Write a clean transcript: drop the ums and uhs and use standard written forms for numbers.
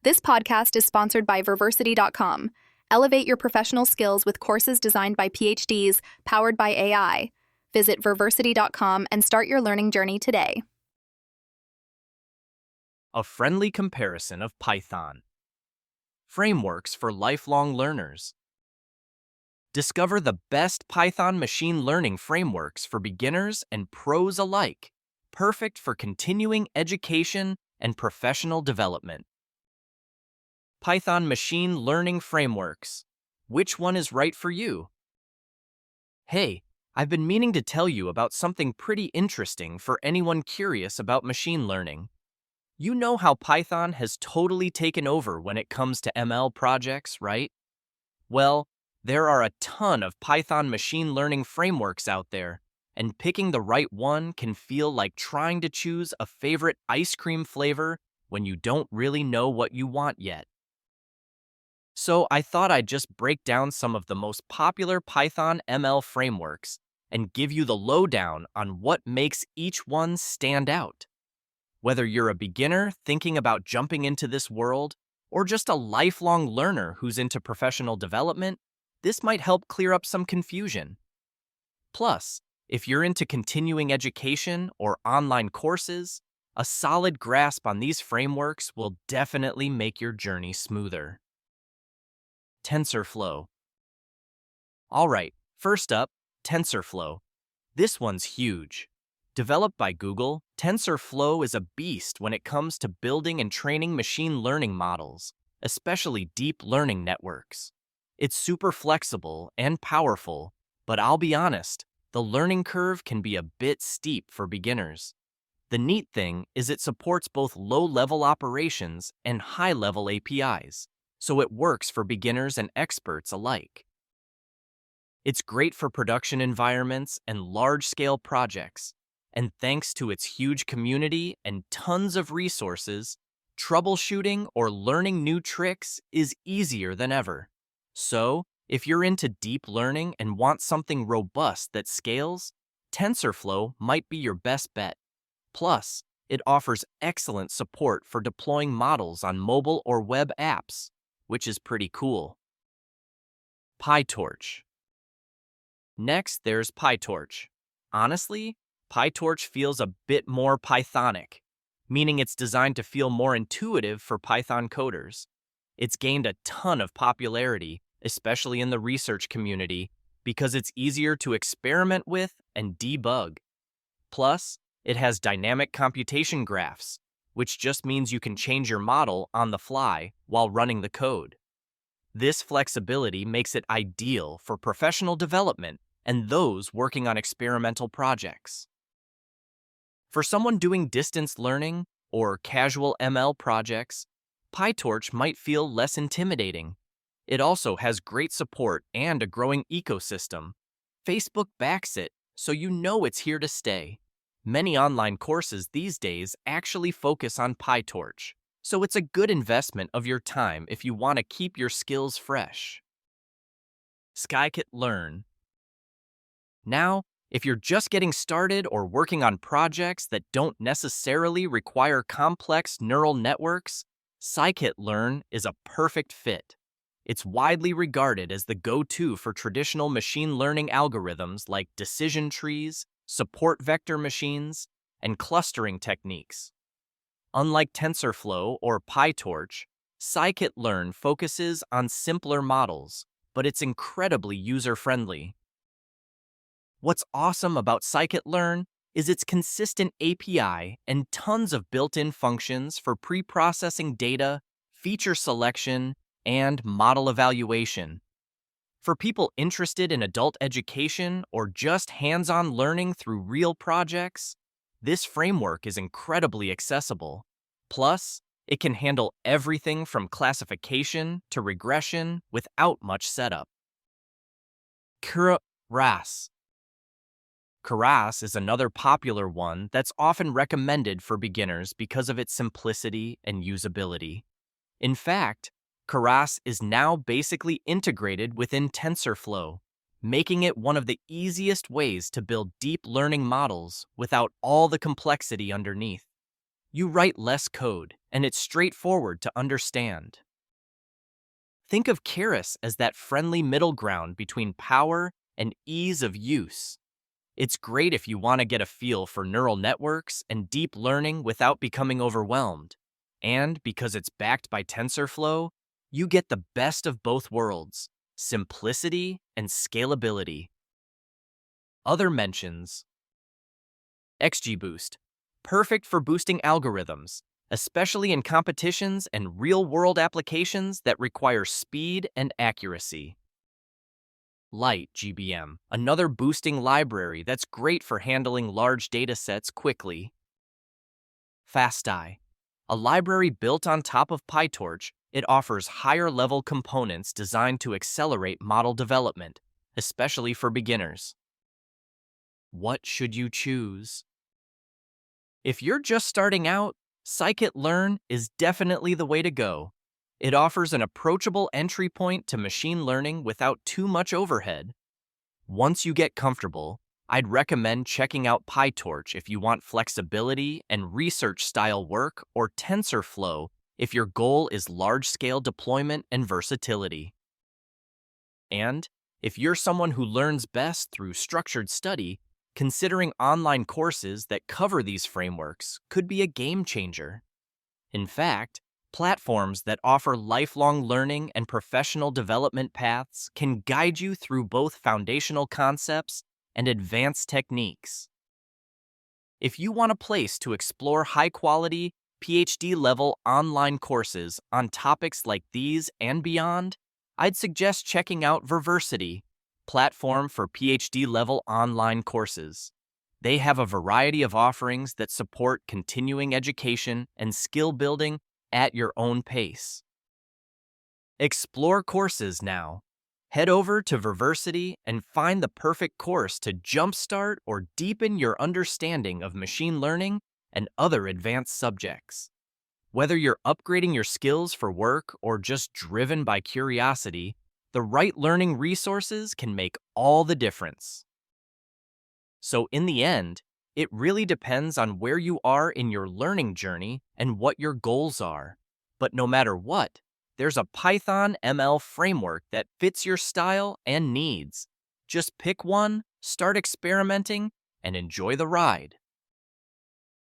This podcast is sponsored by Verversity.com. Elevate your professional skills with courses designed by PhDs, powered by AI. Visit Verversity.com and start your learning journey today. A friendly comparison of Python. Frameworks for lifelong learners. Discover the best Python machine learning frameworks for beginners and pros alike, perfect for continuing education and professional development. Python machine learning frameworks. Which one is right for you? Hey, I've been meaning to tell you about something pretty interesting for anyone curious about machine learning. You know how Python has totally taken over when it comes to ML projects, right? Well, there are a ton of Python machine learning frameworks out there, and picking the right one can feel like trying to choose a favorite ice cream flavor when you don't really know what you want yet. So I thought I'd just break down some of the most popular Python ML frameworks and give you the lowdown on what makes each one stand out. Whether you're a beginner thinking about jumping into this world, or just a lifelong learner who's into professional development, this might help clear up some confusion. Plus, if you're into continuing education or online courses, a solid grasp on these frameworks will definitely make your journey smoother. TensorFlow. Alright, first up, TensorFlow. This one's huge. Developed by Google, TensorFlow is a beast when it comes to building and training machine learning models, especially deep learning networks. It's super flexible and powerful, but I'll be honest, the learning curve can be a bit steep for beginners. The neat thing is it supports both low-level operations and high-level APIs, so it works for beginners and experts alike. It's great for production environments and large-scale projects, and thanks to its huge community and tons of resources, troubleshooting or learning new tricks is easier than ever. So, if you're into deep learning and want something robust that scales, TensorFlow might be your best bet. Plus, it offers excellent support for deploying models on mobile or web apps, which is pretty cool. PyTorch. Next, there's PyTorch. Honestly, PyTorch feels a bit more Pythonic, meaning it's designed to feel more intuitive for Python coders. It's gained a ton of popularity, especially in the research community, because it's easier to experiment with and debug. Plus, it has dynamic computation graphs, which just means you can change your model on the fly while running the code. This flexibility makes it ideal for professional development and those working on experimental projects. For someone doing distance learning or casual ML projects, PyTorch might feel less intimidating. It also has great support and a growing ecosystem. Facebook backs it, so you know it's here to stay. Many online courses these days actually focus on PyTorch, so it's a good investment of your time if you want to keep your skills fresh. Scikit-learn. Now, if you're just getting started or working on projects that don't necessarily require complex neural networks, Scikit-learn is a perfect fit. It's widely regarded as the go-to for traditional machine learning algorithms like decision trees, support vector machines, and clustering techniques. Unlike TensorFlow or PyTorch, Scikit-learn focuses on simpler models, but it's incredibly user-friendly. What's awesome about Scikit-learn is its consistent API and tons of built-in functions for pre-processing data, feature selection, and model evaluation. For people interested in adult education or just hands-on learning through real projects, this framework is incredibly accessible. Plus, it can handle everything from classification to regression without much setup. Keras. Keras is another popular one that's often recommended for beginners because of its simplicity and usability. In fact, Keras is now basically integrated within TensorFlow, making it one of the easiest ways to build deep learning models without all the complexity underneath. You write less code, and it's straightforward to understand. Think of Keras as that friendly middle ground between power and ease of use. It's great if you want to get a feel for neural networks and deep learning without becoming overwhelmed. And because it's backed by TensorFlow, you get the best of both worlds, simplicity and scalability. Other mentions: XGBoost, perfect for boosting algorithms, especially in competitions and real-world applications that require speed and accuracy. LightGBM, another boosting library that's great for handling large datasets quickly. FastEye, a library built on top of PyTorch. It offers higher-level components designed to accelerate model development, especially for beginners. What should you choose? If you're just starting out, scikit-learn is definitely the way to go. It offers an approachable entry point to machine learning without too much overhead. Once you get comfortable, I'd recommend checking out PyTorch if you want flexibility and research-style work, or TensorFlow if your goal is large-scale deployment and versatility. And if you're someone who learns best through structured study, considering online courses that cover these frameworks could be a game changer. In fact, platforms that offer lifelong learning and professional development paths can guide you through both foundational concepts and advanced techniques. If you want a place to explore high-quality, PhD-level online courses on topics like these and beyond, I'd suggest checking out Verversity, platform for PhD-level online courses. They have a variety of offerings that support continuing education and skill building at your own pace. Explore courses now. Head over to Verversity and find the perfect course to jumpstart or deepen your understanding of machine learning and other advanced subjects. Whether you're upgrading your skills for work or just driven by curiosity, the right learning resources can make all the difference. So in the end, it really depends on where you are in your learning journey and what your goals are. But no matter what, there's a Python ML framework that fits your style and needs. Just pick one, start experimenting, and enjoy the ride.